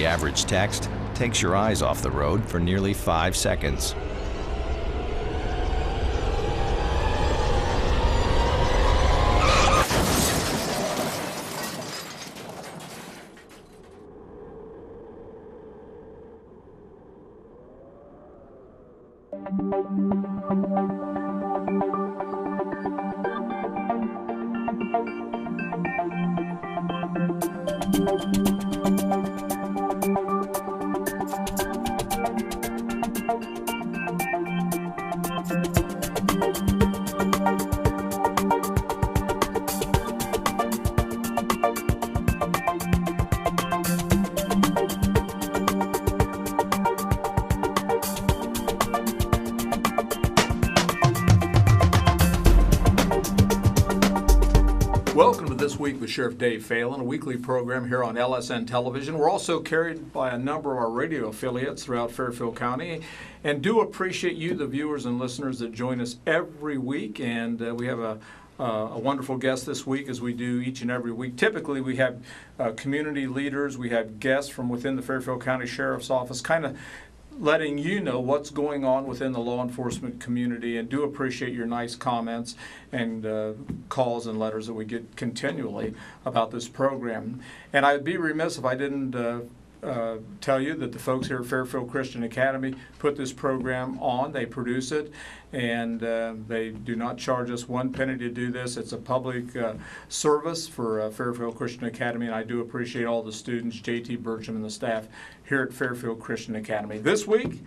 the average text takes your eyes off the road for nearly 5 seconds. Welcome to This Week with Sheriff Dave Phelan, a weekly program here on LSN Television. We're also carried by a number of our radio affiliates throughout Fairfield County, and do appreciate you, the viewers and listeners that join us every week. And we have a wonderful guest this week, as we do each and every week. Typically, we have community leaders, we have guests from within the Fairfield County Sheriff's Office, kind of letting you know what's going on within the law enforcement community, and do appreciate your nice comments and calls and letters that we get continually about this program. And I'd be remiss if I didn't tell you that the folks here at Fairfield Christian Academy put this program on. They produce it, and they do not charge us 1 penny to do this. It's a public service for Fairfield Christian Academy, and I do appreciate all the students, J.T. Burcham and the staff here at Fairfield Christian Academy. This week,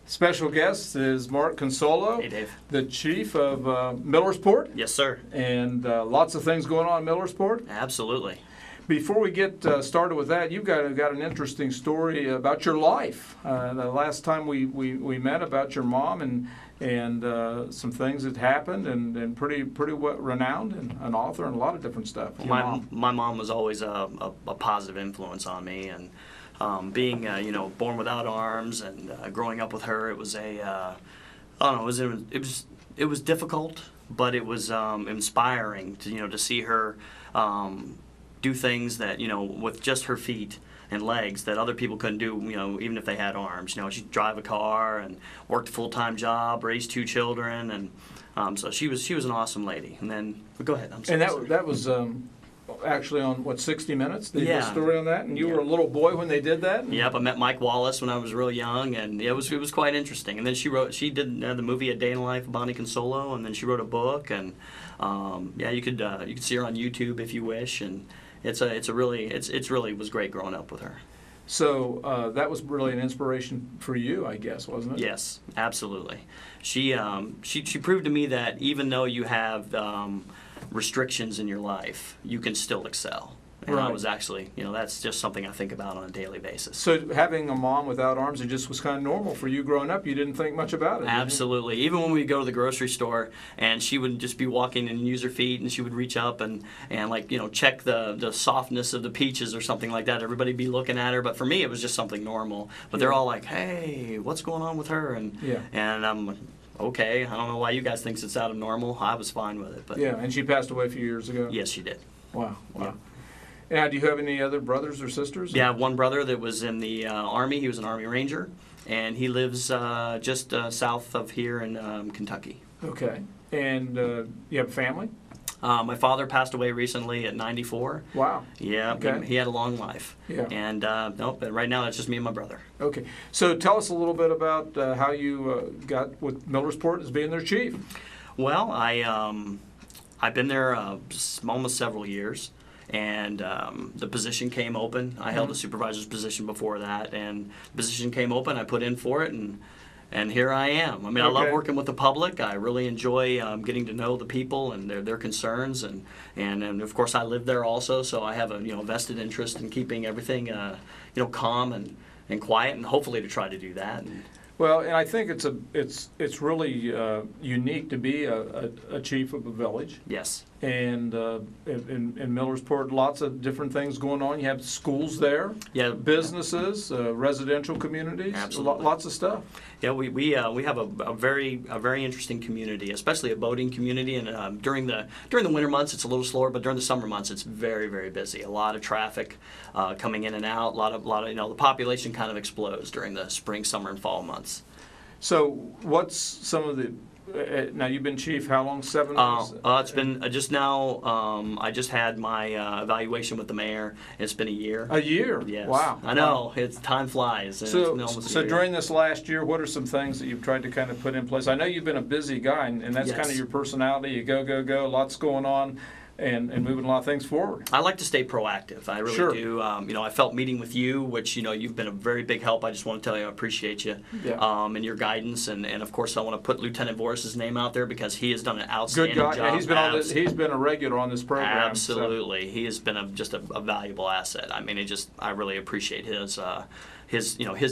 special guest is Mark Consolo. Hey, Dave. The chief of Millersport. Yes, sir. And lots of things going on in Millersport. Absolutely. Before we get started with that, you've got an interesting story about your life. The last time we met, about your mom and some things that happened, and pretty well renowned, and an author and a lot of different stuff. My mom was always a positive influence on me, and being born without arms and growing up with her, it was I don't know, it was difficult, but it was inspiring to see her do things that with just her feet and legs that other people couldn't do, even if they had arms. She'd drive a car and worked a full-time job, raised 2 children, and so she was an awesome lady. And then go ahead. I'm sorry. And that was actually on 60 Minutes. They did a Yeah. story on that, and you were a little boy when they did that. Yep, I met Mike Wallace when I was real young, and it was quite interesting. And then she did the movie A Day in the Life of Bonnie Consolo, and then she wrote a book, and you could see her on YouTube if you wish, and it's really was great growing up with her. So that was really an inspiration for you, I guess, wasn't it? Yes, absolutely. She proved to me that even though you have restrictions in your life, you can still excel. And Right. I was actually, that's just something I think about on a daily basis. So having a mom without arms, it just was kind of normal for you growing up. You didn't think much about it. Absolutely. Even when we go to the grocery store, and she would just be walking and use her feet, and she would reach up and check the softness of the peaches or something like that. Everybody'd be looking at her, but for me it was just something normal. But they're all like, "Hey, what's going on with her?" And I'm like, okay, I don't know why you guys think it's out of normal. I was fine with it. But Yeah, and she passed away a few years ago. yes, she did. Wow. Yeah. Now, do you have any other brothers or sisters? Yeah, I have one brother that was in the Army. He was an Army Ranger, and he lives just south of here in Kentucky. Okay. And you have a family? My father passed away recently at 94. Wow. Yeah, Okay. he had a long life. Yeah. And but right now it's just me and my brother. Okay. So tell us a little bit about how you got with Millersport as being their chief. Well, I've been there almost several years. And the position came open. I held a supervisor's position before that, and the position came open. I put in for it, and here I am. I mean, I love working with the public. I really enjoy getting to know the people and their concerns, and of course I live there also, so I have a vested interest in keeping everything calm and quiet, and hopefully to try to do that. Well, and I think it's really unique to be a chief of a village. Yes. and in Millersport, lots of different things going on. You have schools there, Yeah. businesses, residential communities, Absolutely. lots of stuff. Yeah, we have a very interesting community, especially a boating community. And during the winter months, it's a little slower, but during the summer months, it's very busy. A lot of traffic coming in and out. A lot of the population kind of explodes during the spring, summer, and fall months. So, what's some of the now you've been chief how long? 7 months? It's been just now. I just had my evaluation with the mayor. It's been a year. A year. Yes. Wow. I know. It's time flies. And it's been almost a So year. during this last year, what are some things that you've tried to kind of put in place? I know you've been a busy guy, and that's Yes. kind of your personality. You go, lots going on, and moving a lot of things forward. I like to stay proactive. I really Sure. do. I felt meeting with you, which you've been a very big help. I just want to tell you I appreciate you and your guidance, and of course I want to put Lieutenant Voris's name out there because he has done an outstanding Good guy. job. Yeah, he's been a regular on this program. Absolutely, he has been just a valuable asset. I mean, I really appreciate his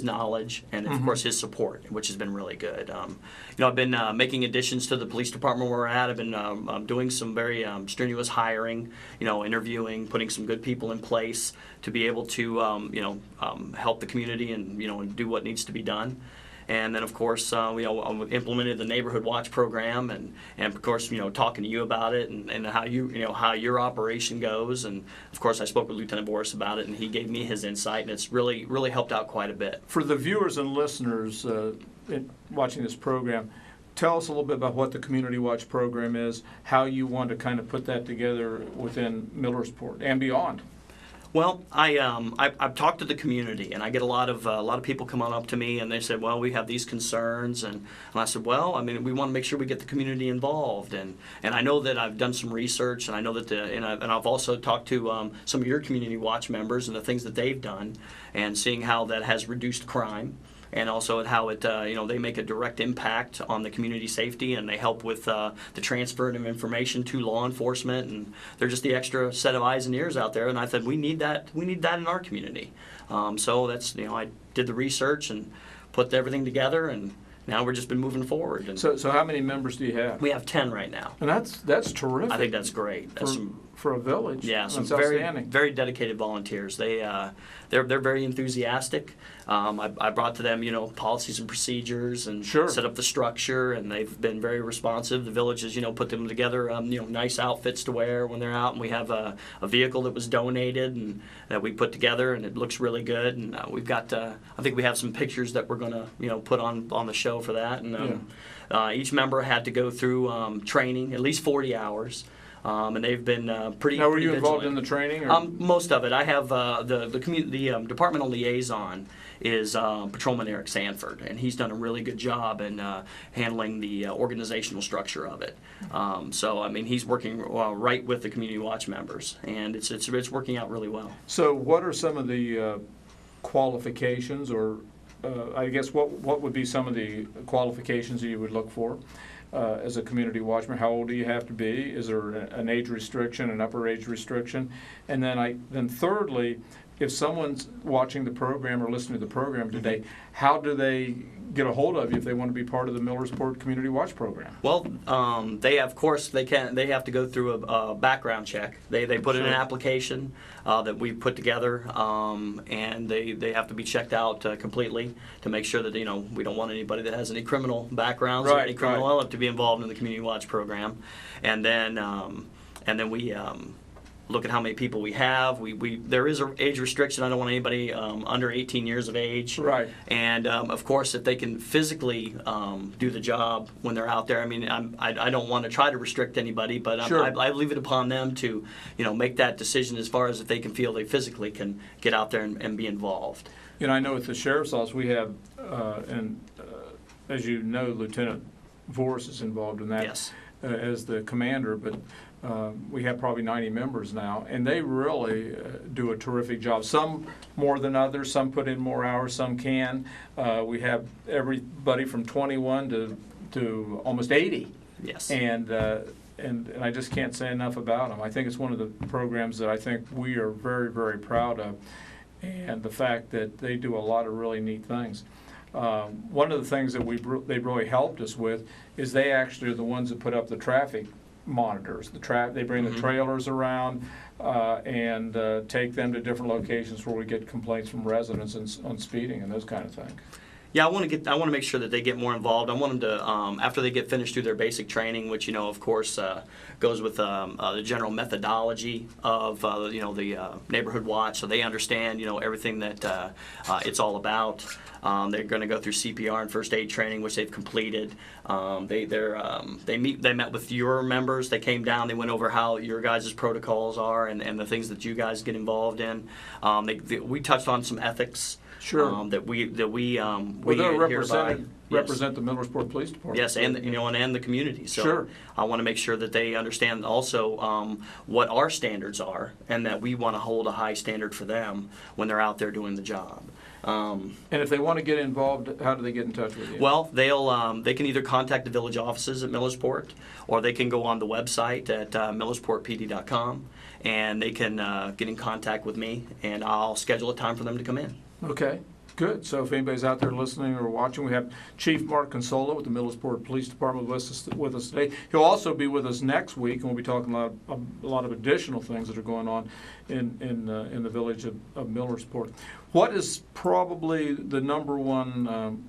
knowledge and of course his support, which has been really good. I've been making additions to the police department where we're at. I've been doing some very strenuous hiring, interviewing, putting some good people in place to be able to help the community and do what needs to be done. And then, of course, we implemented the Neighborhood Watch program, and of course, talking to you about it and how how your operation goes. And of course, I spoke with Lieutenant Voris about it, and he gave me his insight, and it's really helped out quite a bit. For the viewers and listeners watching this program, tell us a little bit about what the Community Watch program is, how you want to kind of put that together within Millersport and beyond. Well, I've talked to the community, and I get a lot of people come on up to me, and they said, "Well, we have these concerns," and I said, "Well, I mean, we want to make sure we get the community involved," and I know that I've done some research, and I know that I've also talked to some of your Community Watch members and the things that they've done, and seeing how that has reduced crime. And also how it, they make a direct impact on the community safety, and they help with the transfer of information to law enforcement, and they're just the extra set of eyes and ears out there. And I said, we need that in our community. So that's, I did the research and put everything together, and now we've just been moving forward. And so how many members do you have? we have 10 right now. And that's terrific. I think that's great. That's for a village. Yeah, some that's very outstanding. very dedicated volunteers. They're very enthusiastic. I brought to them policies and procedures and Sure. set up the structure, and they've been very responsive. The villages put them together nice outfits to wear when they're out, and we have a vehicle that was donated and that we put together, and it looks really good. And we've got I think we have some pictures that we're going to put on the show for that. And each member had to go through training, at least 40 hours. And they've been pretty. Now, were you pretty involved vigilant. in the training? Or? Most of it. I have the departmental liaison is Patrolman Eric Sanford, and he's done a really good job in handling the organizational structure of it. So I mean, he's working right with the Community Watch members, and it's working out really well. So, what are some of the qualifications, or I guess what would be some of the qualifications that you would look for? As a community watchman, how old do you have to be? Is there an age restriction, an upper age restriction? And then thirdly, if someone's watching the program or listening to the program today, how do they get a hold of you if they want to be part of the Millersport Community Watch program? Well, they have to go through a background check. They put in an application that we put together, and they have to be checked out completely to make sure that we don't want anybody that has any criminal backgrounds or any criminal element to be involved in the Community Watch program. And then we look at how many people we have. There is an age restriction. I don't want anybody under 18 years of age. Right. And of course, if they can physically do the job when they're out there, I mean, I don't want to try to restrict anybody, but I leave it upon them to, make that decision as far as if they can feel they physically can get out there and be involved. I know at the Sheriff's Office we have, as you know, Lieutenant Voris is involved in that. Yes. As the commander, but we have probably 90 members now, and they really do a terrific job. Some more than others, some put in more hours, some can. We have everybody from 21 to almost 80. Yes. And I just can't say enough about them. I think it's one of the programs that I think we are very, very proud of, and the fact that they do a lot of really neat things. One of the things that they've really helped us with is they actually are the ones that put up the traffic monitors. They bring the trailers around and take them to different locations where we get complaints from residents on speeding and those kind of things. Yeah, I want to make sure that they get more involved. I want them to, after they get finished through their basic training, which of course goes with the general methodology of the neighborhood watch, so they understand everything that it's all about. They're going to go through CPR and first aid training, which they've completed. They met with your members. They came down. They went over how your guys' protocols are and the things that you guys get involved in. We touched on some ethics. Sure. That we they'll represent the Millersport Police Department. Yes, and and the community. So sure. I want to make sure that they understand also what our standards are, and that we want to hold a high standard for them when they're out there doing the job. And if they want to get involved, how do they get in touch with you? Well, they can either contact the village offices at Millersport, or they can go on the website at millersportpd.com, and they can get in contact with me, and I'll schedule a time for them to come in. Okay, good. So if anybody's out there listening or watching, we have Chief Mark Consolo with the Millersport Police Department with us today. He'll also be with us next week, and we'll be talking a lot of additional things that are going on in the village of Millersport. What is probably the number one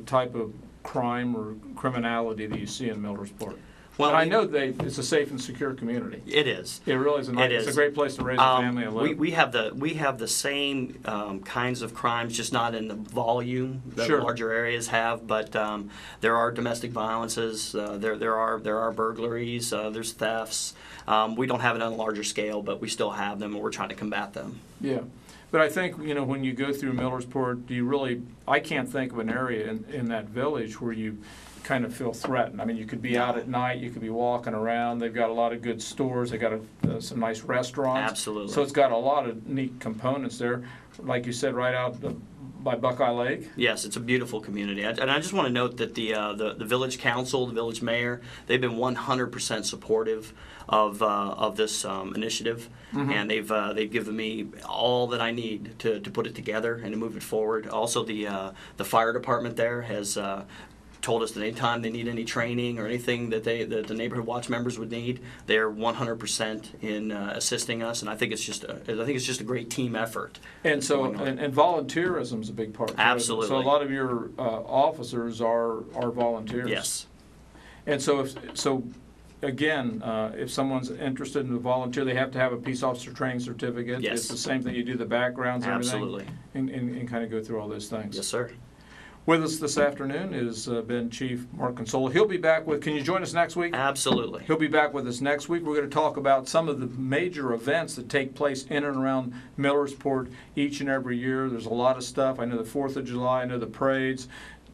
type of crime or criminality that you see in Millersport? Well, and I know it's a safe and secure community. It is. It really is. It's a great place to raise a family and live. We have the same kinds of crimes, just not in the volume that sure. larger areas have. But there are domestic violences. There are burglaries. There's thefts. We don't have it on a larger scale, but we still have them, and we're trying to combat them. Yeah. But I think, when you go through Millersport, I can't think of an area in that village where you kind of feel threatened. I mean, you could be out at night, you could be walking around. They've got a lot of good stores. They've got some nice restaurants. Absolutely. So it's got a lot of neat components there. Like you said, right out by Buckeye Lake. Yes, it's a beautiful community. And I just want to note that the village council, the village mayor, they've been 100% supportive of this initiative, mm-hmm. and they've given me all that I need to put it together and to move it forward. Also, the fire department there has told us that anytime they need any training or anything that the neighborhood watch members would need, they're 100% in assisting us, and I think it's just a great team effort. And so and volunteerism is a big part. Absolutely. So a lot of your officers are volunteers. Yes. And so again, if someone's interested in the volunteer, they have to have a peace officer training certificate. Yes. It's the same thing. You do the backgrounds and Absolutely. everything, and kind of go through all those things. Yes, sir. With us this afternoon has been Chief Mark Consolo. He'll be back can you join us next week? Absolutely. He'll be back with us next week. We're going to talk about some of the major events that take place in and around Millersport each and every year. There's a lot of stuff. I know the 4th of July, I know the parades,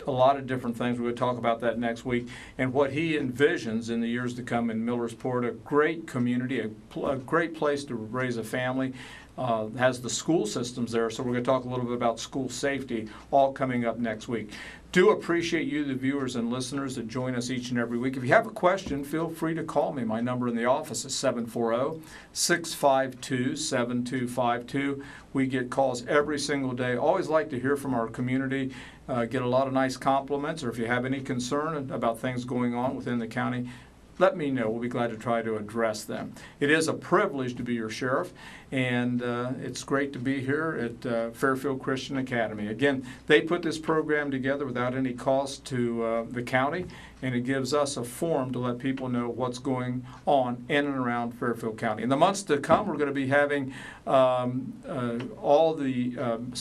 a lot of different things. We're going to talk about that next week and what he envisions in the years to come in Millersport, a great community, a great place to raise a family. Has the school systems there, so we're going to talk a little bit about school safety, all coming up next week. Do appreciate you, the viewers and listeners that join us each and every week. If you have a question, feel free to call me. My number in the office is 740-652-7252. We get calls every single day. Always like to hear from our community, get a lot of nice compliments, or if you have any concern about things going on within the county, let me know. We'll be glad to try to address them. It is a privilege to be your sheriff, and it's great to be here at Fairfield Christian Academy. Again, they put this program together without any cost to the county, and it gives us a forum to let people know what's going on in and around Fairfield County. In the months to come, we're going to be having some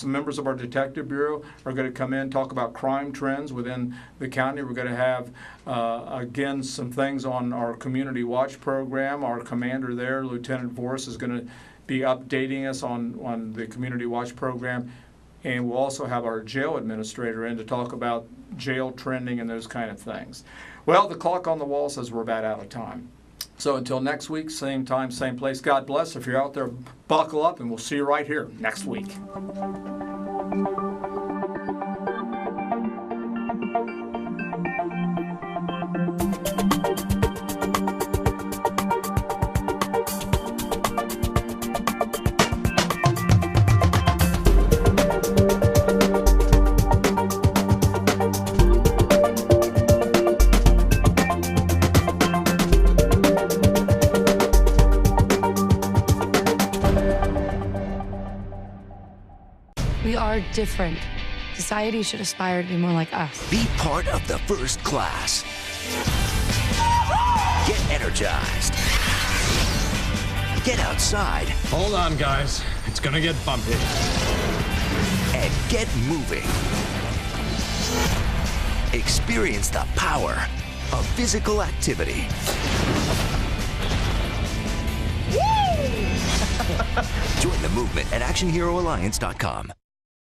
members of our Detective Bureau are going to come in, talk about crime trends within the county. We're going to have, again, some things on our Community Watch program. Our commander there, Lieutenant Voris, is going to be updating us on the Community Watch program. And we'll also have our jail administrator in to talk about jail trending and those kind of things. Well, the clock on the wall says we're about out of time. So until next week, same time, same place. God bless. If you're out there, buckle up, and we'll see you right here next week. different. Society should aspire to be more like us. Be part of the first class. Get energized. Get outside. Hold on, guys. It's gonna get bumpy. And get moving. Experience the power of physical activity. Join the movement at ActionHeroAlliance.com.